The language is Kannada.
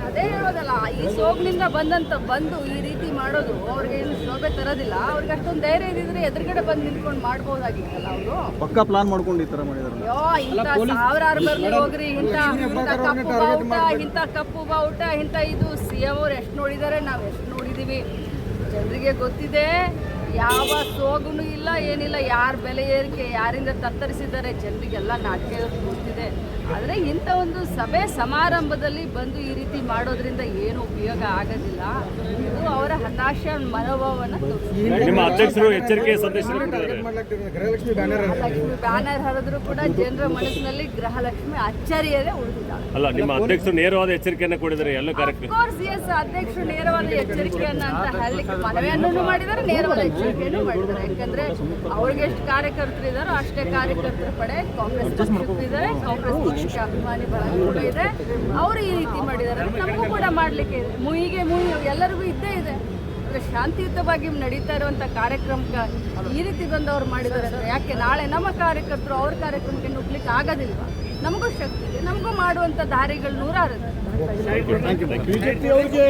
ಅದೇ ಹೇಳೋದಲ್ಲ, ಈ ಸೋಗ್ನಿಂದ ಬಂದು ಈ ರೀತಿ ಮಾಡೋದು ಅವ್ರಿಗೆ ಏನು ಶೋಭೆ ತರೋದಿಲ್ಲ. ಅವ್ರಿಗೆ ಅಷ್ಟೊಂದು ಧೈರ್ಯ ಇದ್ದಿದ್ರೆ ಎದುರುಗಡೆ ಬಂದು ನಿಂತ್ಕೊಂಡು ಮಾಡ್ಬೋದಾಗಿತ್ತಲ್ಲ ಅವರು. ಪಕ್ಕಾ ಪ್ಲಾನ್ ಮಾಡ್ಕೊಂಡು ಈ ತರ ಮಾಡಿದಾರೆ. ಅಯ್ಯೋ, ಇಂಥ ಸಾವಿರಾರು ಬರ್ಲಿ ಹೋಗ್ರಿ, ಇಂಥ ಕಪ್ಪು ಬಾವುಟ ಇಂಥ ಇದು CM ಅವ್ರು ಎಷ್ಟು ನೋಡಿದ್ದಾರೆ, ನಾವು ಎಷ್ಟು ನೋಡಿದ್ದೀವಿ. ಜನರಿಗೆ ಗೊತ್ತಿದೆ, ಯಾವ ಸೋಗುನು ಇಲ್ಲ, ಏನಿಲ್ಲ. ಯಾರ ಬೆಲೆ ಏರಿಕೆ ಯಾರಿಂದ ತತ್ತರಿಸಿದ್ದಾರೆ ಜನರಿಗೆಲ್ಲ ನಾಟಕ ಗೊತ್ತಿದೆ. ಆದರೆ ಇಂಥ ಒಂದು ಸಭೆ ಸಮಾರಂಭದಲ್ಲಿ ಬಂದು ಈ ರೀತಿ ಮಾಡೋದ್ರಿಂದ ಏನು ಉಪಯೋಗ ಆಗೋದಿಲ್ಲ. ಇದು ಅವರ ಹತಾಶ ಮನೋಭಾವವನ್ನು ತೋರಿಸುತ್ತೆ. ನಿಮ್ಮ ಅಧ್ಯಕ್ಷರು ಎಚ್ಚರಿಕೆ ಸಂದೇಶ ಗೃಹಲಕ್ಷ್ಮಿ ಬ್ಯಾನರ್ ಹರಿದ್ರು ಕೂಡ ಜನರ ಮನಸ್ಸಿನಲ್ಲಿ ಗೃಹಲಕ್ಷ್ಮಿ ಅಚ್ಚರಿಯದೇ ಉಳಿದಿದ್ದಾರೆ. ಅಲ್ಲ, ನಿಮ್ಮ ಅಧ್ಯಕ್ಷರು ನೇರವಾದ ಎಚ್ಚರಿಕೆಯನ್ನು ಕೊಡಿದ್ದಾರೆ ಎಲ್ಲ ಕಾರ್ಯಕ್ರಮ. ಅಧ್ಯಕ್ಷರು ನೇರವಾದ ಎಚ್ಚರಿಕೆಯನ್ನ ಅಂತ ಹೇಳಲಿಕ್ಕೆ ಮನವಿಯನ್ನು ಮಾಡಿದ್ದಾರೆ, ನೇರವಾದ ಎಚ್ಚರಿಕೆಯನ್ನು ಮಾಡಿದ್ದಾರೆ. ಯಾಕಂದ್ರೆ ಅವ್ರಿಗೆ ಎಷ್ಟು ಕಾರ್ಯಕರ್ತರು ಇದ್ದಾರೋ ಅಷ್ಟೇ ಕಾರ್ಯಕರ್ತರ ಪಡೆ ಕಾಂಗ್ರೆಸ್ ಪಕ್ಷಕ್ಕಿದ್ದಾರೆ, ಕಾಂಗ್ರೆಸ್ ಪಕ್ಷಕ್ಕೆ ಅಭಿಮಾನಿ ಬಳಗ ಕೂಡ ಇದೆ. ಅವರು ಈ ರೀತಿ ಮಾಡಿದ್ದಾರೆ, ನಮಗೂ ಕೂಡ ಮಾಡಲಿಕ್ಕೆ ಇದೆ. ಮುಯಿಗೆ ಎಲ್ಲರಿಗೂ ಇದ್ದೇ ಇದೆ. ಅಂದರೆ ಶಾಂತಿಯುತವಾಗಿ ನಡೀತಾ ಇರುವಂಥ ಕಾರ್ಯಕ್ರಮಕ್ಕೆ ಈ ರೀತಿ ಬಂದು ಅವ್ರು ಮಾಡಿದ್ದಾರೆ ಅಂದರೆ ಯಾಕೆ ನಾಳೆ ನಮ್ಮ ಕಾರ್ಯಕರ್ತರು ಅವ್ರ ಕಾರ್ಯಕ್ರಮಕ್ಕೆ ನುಗ್ಲಿಕ್ಕೆ ಆಗೋದಿಲ್ವ? ನಮಗೂ ಶಕ್ತಿ ಇದೆ, ನಮಗೂ ಮಾಡುವಂಥ ದಾರಿಗಳು ನೂರಾರು ಇದೆ. ಬಿಜೆಪಿ ಅವರಿಗೆ